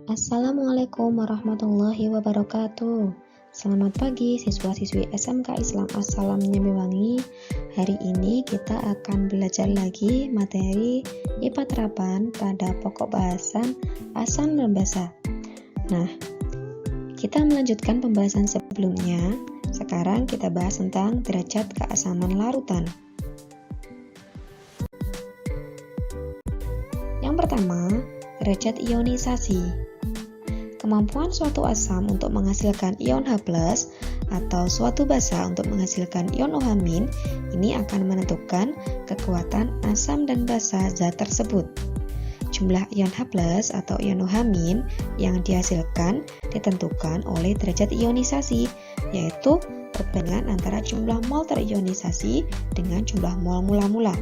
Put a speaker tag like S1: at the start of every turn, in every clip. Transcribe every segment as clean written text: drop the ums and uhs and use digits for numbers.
S1: Assalamualaikum warahmatullahi wabarakatuh. Selamat pagi siswa-siswi SMK Islam As-Salam Nyambiwangi. Hari ini kita akan belajar lagi materi IPA terapan pada pokok bahasan asam dan basa. Nah, kita melanjutkan pembahasan sebelumnya. Sekarang kita bahas tentang derajat keasaman larutan. Yang pertama, derajat ionisasi. Kemampuan suatu asam untuk menghasilkan ion H+ atau suatu basa untuk menghasilkan ion OH- ini akan menentukan kekuatan asam dan basa zat tersebut. Jumlah ion H+ atau ion OH- yang dihasilkan ditentukan oleh derajat ionisasi, yaitu perbandingan antara jumlah mol terionisasi dengan jumlah mol mula-mula.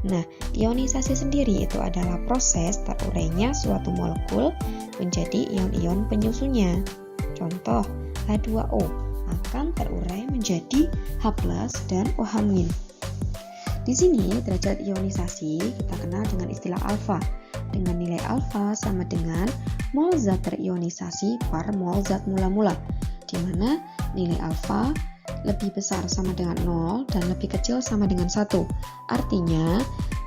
S1: Nah, ionisasi sendiri itu adalah proses terurainya suatu molekul menjadi ion-ion penyusunnya. Contoh, H2O akan terurai menjadi H+ dan OH-. Di sini derajat ionisasi kita kenal dengan istilah alfa, dengan nilai alfa sama dengan mol zat terionisasi per mol zat mula-mula, di mana nilai alfa lebih besar sama dengan 0 dan lebih kecil sama dengan 1. Artinya,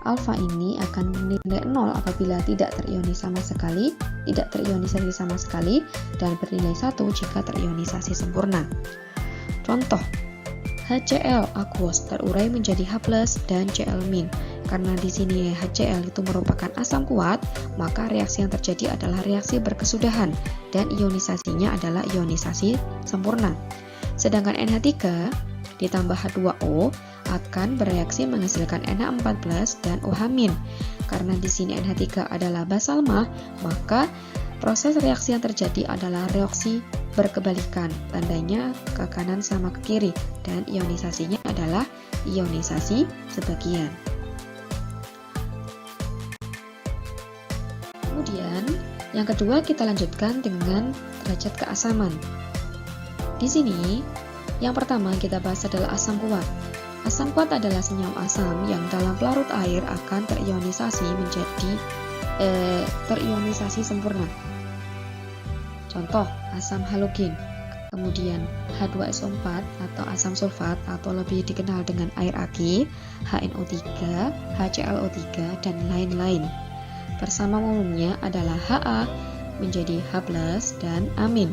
S1: alfa ini akan bernilai 0 apabila tidak terionisasi sama sekali dan bernilai 1 jika terionisasi sempurna. Contoh, HCl aqueous terurai menjadi H+ dan Cl-. Karena di sini HCl itu merupakan asam kuat, maka reaksi yang terjadi adalah reaksi berkesudahan dan ionisasinya adalah ionisasi sempurna. Sedangkan NH3 ditambah H2O akan bereaksi menghasilkan NH4+ dan OH-. Karena di sini NH3 adalah basa lemah, maka proses reaksi yang terjadi adalah reaksi berkebalikan, tandanya ke kanan sama ke kiri, dan ionisasinya adalah ionisasi sebagian. Kemudian, yang kedua kita lanjutkan dengan derajat keasaman. Di sini, yang pertama kita bahas adalah asam kuat. Asam kuat adalah senyawa asam yang dalam pelarut air akan terionisasi sempurna. Contoh, asam halogen, kemudian H2SO4 atau asam sulfat atau lebih dikenal dengan air aki, HNO3, HClO3, dan lain-lain. Bersama molumnya adalah Ha menjadi H+ dan amin,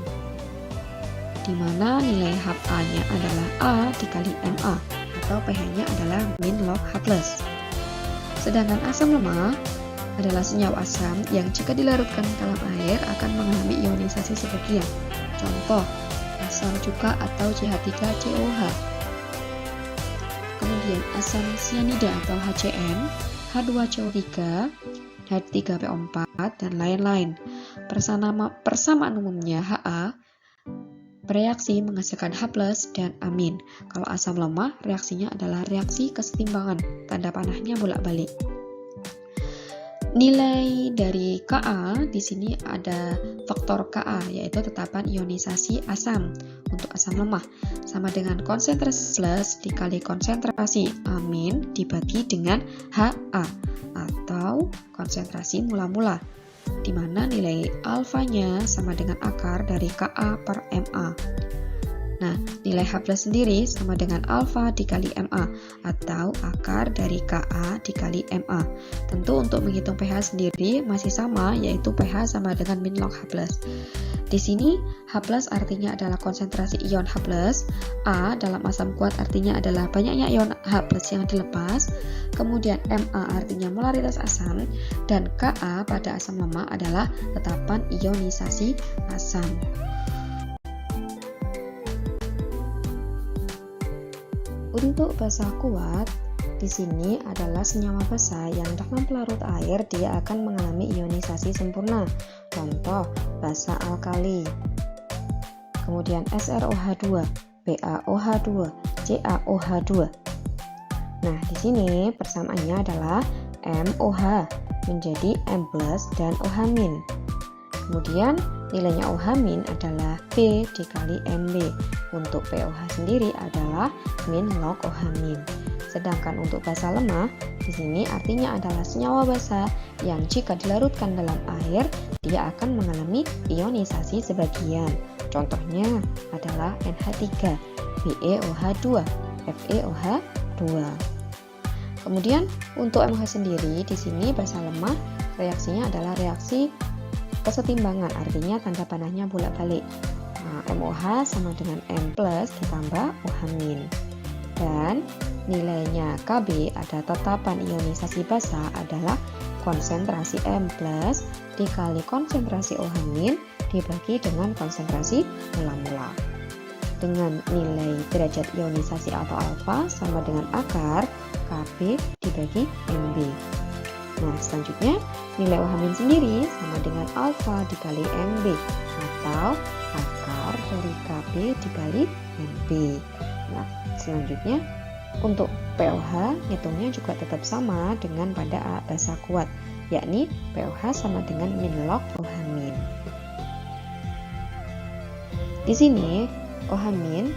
S1: di mana nilai Ha-nya adalah A dikali Ma atau pH-nya adalah min log H+. Sedangkan asam lemah adalah senyawa asam yang jika dilarutkan dalam air akan mengalami ionisasi sebagian. Contoh, asam cuka atau CH3COH. Kemudian asam sianida atau HCN, H2CO3, H3PO4, dan lain-lain. Persamaan umumnya Ha bereaksi menghasilkan H+ dan amin. Kalau asam lemah, reaksinya adalah reaksi kesetimbangan, tanda panahnya bolak-balik. Nilai dari Ka di sini ada faktor Ka, yaitu tetapan ionisasi asam untuk asam lemah, sama dengan konsentrasi plus dikali konsentrasi amin dibagi dengan Ha atau konsentrasi mula-mula, di mana nilai alfanya sama dengan akar dari Ka per Ma. Nah, nilai H+ sendiri sama dengan alfa dikali Ma atau akar dari Ka dikali Ma. Tentu untuk menghitung pH sendiri masih sama, yaitu pH sama dengan min log H+. Di sini H+ artinya adalah konsentrasi ion H+, A dalam asam kuat artinya adalah banyaknya ion H+ yang dilepas, kemudian Ma artinya molaritas asam, dan Ka pada asam lemah adalah tetapan ionisasi asam. Untuk basa kuat, di sini adalah senyawa basa yang dalam pelarut air dia akan mengalami ionisasi sempurna. Contoh, basa alkali. Kemudian SrOH2, BaOH2, CaOH2. Nah, di sini persamaannya adalah MOH menjadi M+ dan OH-. Kemudian nilainya OH- adalah B dikali Mb. Untuk POH sendiri adalah min log OH-. Sedangkan untuk basa lemah, di sini artinya adalah senyawa basa yang jika dilarutkan dalam air, dia akan mengalami ionisasi sebagian. Contohnya adalah NH3, BeOH2, FeOH2. Kemudian untuk MOH sendiri, di sini basa lemah reaksinya adalah reaksi kesetimbangan, artinya tanda panahnya bolak-balik. Nah, MOH sama dengan M plus ditambah OH min. Dan nilainya Kb ada tetapan ionisasi basa adalah konsentrasi M plus dikali konsentrasi OH min dibagi dengan konsentrasi mula-mula. Dengan nilai derajat ionisasi atau alfa sama dengan akar Kb dibagi Mb. Nah, selanjutnya nilai OH min sendiri sama dengan alfa dikali Mb atau akar dari Kb dikali Mb. Nah, selanjutnya untuk pOH hitungnya juga tetap sama dengan pada basa kuat, yakni pOH sama dengan min log OH min. Di sini OH min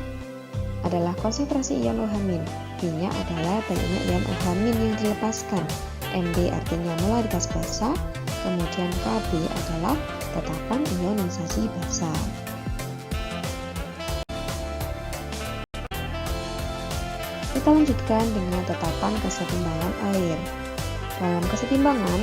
S1: adalah konsentrasi ion OH min. Q-nya adalah banyaknya ion OH min yang dilepaskan. Mb artinya molaritas basa, kemudian Kb adalah tetapan ionisasi basa. Kita lanjutkan dengan tetapan kesetimbangan air. Dalam kesetimbangan,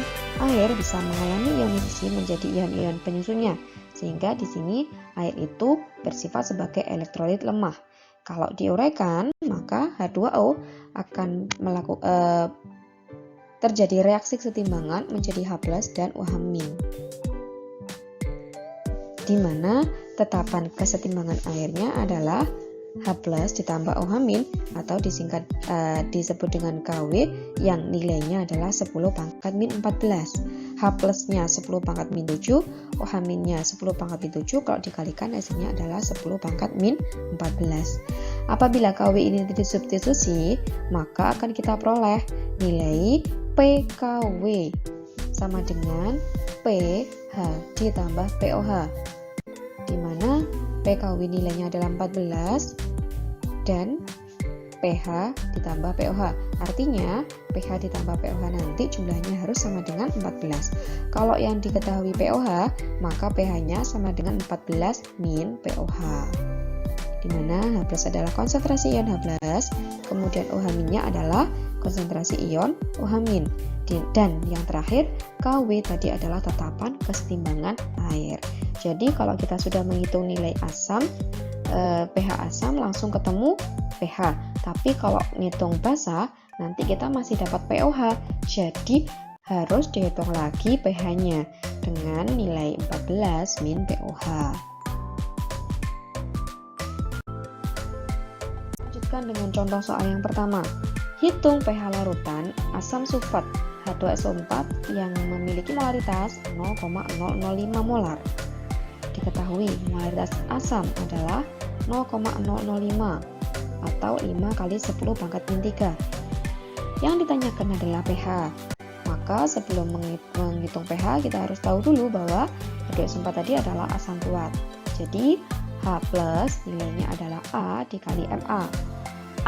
S1: air bisa mengalami ionisasi menjadi ion-ion penyusunnya, sehingga di sini air itu bersifat sebagai elektrolit lemah. Kalau diuraikan, maka H2O akan terjadi reaksi kesetimbangan menjadi H+ dan OH-, di mana tetapan kesetimbangan airnya adalah H+ ditambah OH- atau disebut dengan KW yang nilainya adalah 10 pangkat min 14. H+-nya 10 pangkat min 7, OH-nya 10 pangkat min 7, kalau dikalikan hasilnya adalah 10 pangkat min 14. Apabila KW ini disubstitusi, maka akan kita peroleh nilai PKW sama dengan PH ditambah POH, di mana PKW nilainya adalah 14 dan PH ditambah POH. Artinya PH ditambah POH nanti jumlahnya harus sama dengan 14. Kalau yang diketahui POH, maka PH-nya sama dengan 14 min POH. Di mana H+ adalah konsentrasi ion H+, kemudian OH-nya adalah konsentrasi ion OH-. Dan yang terakhir, KW tadi adalah tetapan kesetimbangan air. Jadi kalau kita sudah menghitung nilai asam, pH asam langsung ketemu pH. Tapi kalau ngitung basa, nanti kita masih dapat POH. Jadi harus dihitung lagi pH-nya dengan nilai 14 min POH. Lanjutkan dengan contoh soal yang pertama. Hitung pH larutan asam sulfat H2SO4 yang memiliki molaritas 0,005 molar. Diketahui molaritas asam adalah 0,005 atau 5 kali 10 pangkat min 3. Yang ditanyakan adalah pH. Maka sebelum menghitung pH, kita harus tahu dulu bahwa H2SO4 tadi adalah asam kuat. Jadi H+ nilainya adalah A dikali Ma.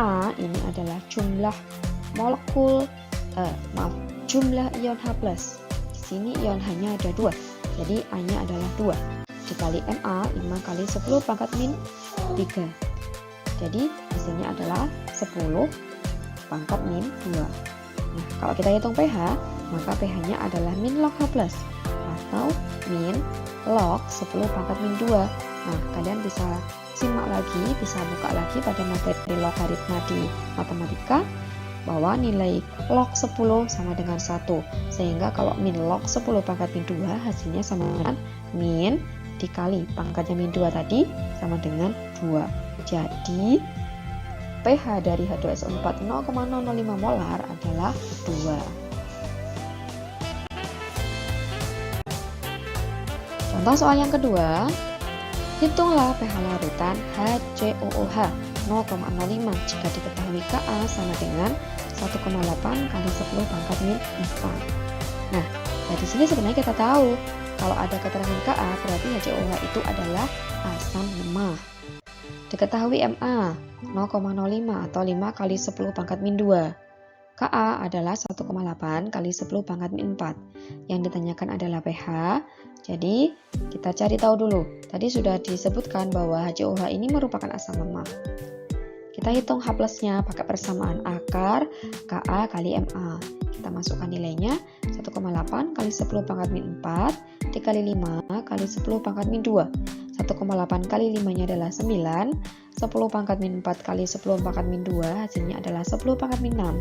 S1: A ini adalah jumlah jumlah ion H+. Di sini ion hanya ada 2. Jadi A-nya adalah 2 dikali Ma 5 kali 10 pangkat min 3. Jadi hasilnya adalah 10 pangkat min 2. Nah, kalau kita hitung pH, maka pH-nya adalah min log H+ atau min log 10 pangkat min 2. Nah, kalian bisa simak lagi, bisa buka lagi pada materi logaritma di matematika bahwa nilai log 10 sama dengan 1. Sehingga kalau min log 10 pangkat min 2 hasilnya sama dengan min dikali pangkatnya min 2 tadi sama dengan 2. Jadi pH dari H2SO4 0,005 molar adalah 2. Contoh soal yang kedua, hitunglah pH larutan HCOOH 0,05 jika diketahui Ka sama dengan 1,8 kali 10 pangkat min 4. Nah, dari sini sebenarnya kita tahu kalau ada keterangan Ka berarti HCOOH itu adalah asam lemah. Diketahui MA 0,05 atau 5 kali 10 pangkat min 2. KA adalah 1,8 kali 10 pangkat min 4. Yang ditanyakan adalah pH. Jadi kita cari tahu dulu. Tadi sudah disebutkan bahwa HCOH ini merupakan asam lemah. Kita hitung H plusnya pakai persamaan akar KA kali MA. Kita masukkan nilainya 1,8 kali 10 pangkat min 4 dikali 5 kali 10 pangkat min 2. 1,8 kali 5-nya adalah 9. 10 pangkat min 4 kali 10 pangkat min 2 hasilnya adalah 10 pangkat min 6.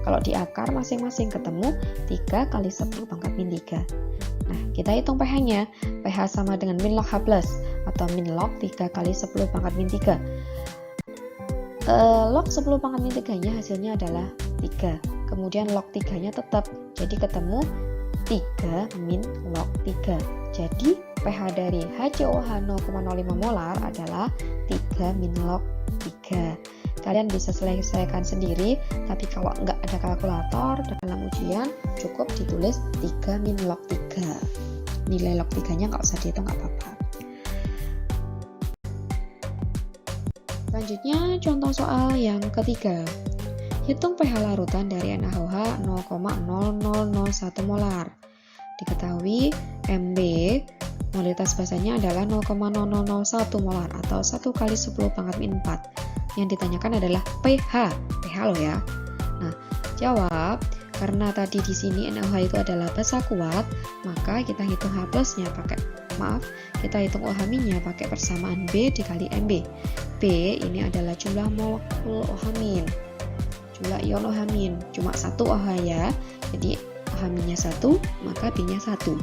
S1: Kalau di akar masing-masing ketemu 3 kali 10 pangkat min 3. Nah, kita hitung pH-nya. pH sama dengan min log H plus atau min log 3 kali 10 pangkat min 3. Log 10 pangkat min 3-nya hasilnya adalah 3. Kemudian log 3-nya tetap. Jadi ketemu 3 min log 3. Jadi pH dari HCOH 0,05 molar adalah 3 min log 3. Kalian bisa selesaikan sendiri, tapi kalau nggak ada kalkulator dalam ujian, cukup ditulis 3 min log 3. Nilai log 3-nya nggak usah dihitung, nggak apa-apa. Selanjutnya, contoh soal yang ketiga. Hitung pH larutan dari NaOH 0,0001 molar. Diketahui MB, molaritas basanya adalah 0,0001 molar atau 1 kali 10 pangkat min 4. Yang ditanyakan adalah pH. pH loh ya. Nah, jawab, karena tadi di sini NaOH itu adalah basa kuat, maka kita hitung H plusnya kita hitung OH minnya pakai persamaan B dikali MB. B ini adalah jumlah molekul OH min. Jumlah ion OH min, cuma 1 OH ya. Jadi OH minnya 1, maka B-nya 1.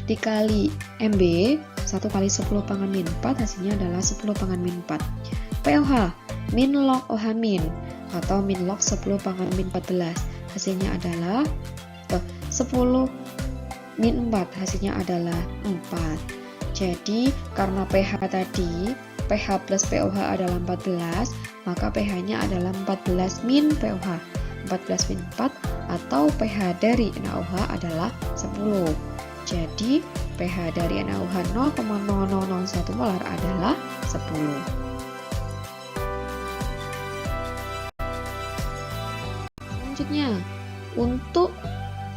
S1: Dikali MB, 1 kali 10 pangkat min 4 hasilnya adalah 10 pangkat min 4. POH, min log OH min atau min log 10 pangkat min 14 hasilnya adalah 10 min 4 hasilnya adalah 4. Jadi karena pH tadi pH plus POH adalah 14, maka pH-nya adalah 14 min POH. 14 min 4 atau pH dari NaOH adalah 10. Jadi pH dari NaOH 0,0001 molar adalah 10. Selanjutnya, untuk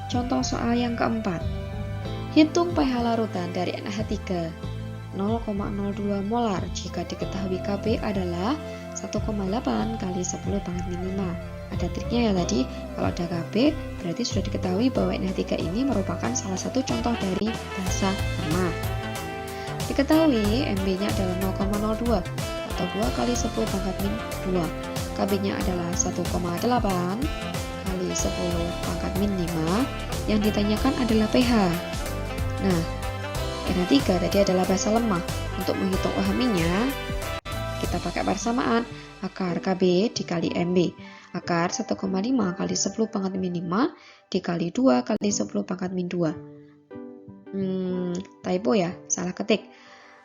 S1: contoh soal yang keempat. Hitung pH larutan dari NaH3 0,02 molar jika diketahui Kb adalah 1,8 kali 10 pangkat min 5. Ada triknya ya tadi, kalau ada Kb berarti sudah diketahui bahwa NH3 ini merupakan salah satu contoh dari basa lemah. Diketahui MB-nya adalah 0,02 atau 2 kali 10 pangkat min 2. Kb-nya adalah 1,8 kali 10 pangkat min 5. Yang ditanyakan adalah pH. Nah, NH3 tadi adalah basa lemah. Untuk menghitung OH minnya, kita pakai persamaan akar Kb dikali MB. Akar 1,5 kali 10 pangkat min 5 dikali 2 kali 10 pangkat min 2. Typo ya, salah ketik.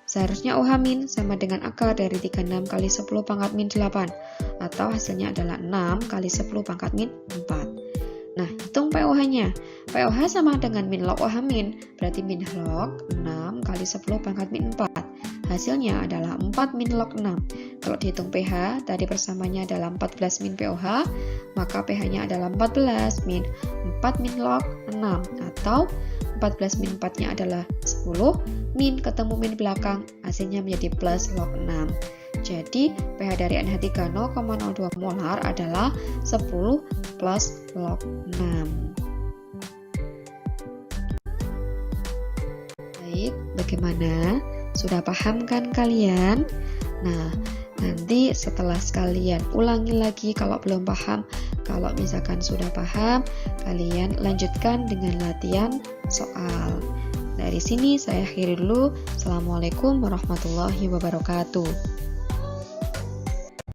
S1: Seharusnya OH min sama dengan akar dari 36 kali 10 pangkat min 8 atau hasilnya adalah 6 kali 10 pangkat min 4. Nah, hitung POH-nya. POH sama dengan min log OH min, berarti min log 6 kali 10 pangkat min 4. Hasilnya adalah 4 min log 6. Kalau dihitung pH, tadi persamanya adalah 14 min POH, maka pH-nya adalah 14 min 4 min log 6 atau 14 min 4-nya adalah 10, min ketemu min belakang, hasilnya menjadi plus log 6. Jadi, pH dari NH3 0,02 molar adalah 10 plus log 6. Baik, bagaimana? Sudah paham kan kalian? Nah, nanti setelah sekalian ulangi lagi kalau belum paham. Kalau misalkan sudah paham, kalian lanjutkan dengan latihan soal. Dari sini saya akhiri dulu. Assalamualaikum warahmatullahi wabarakatuh.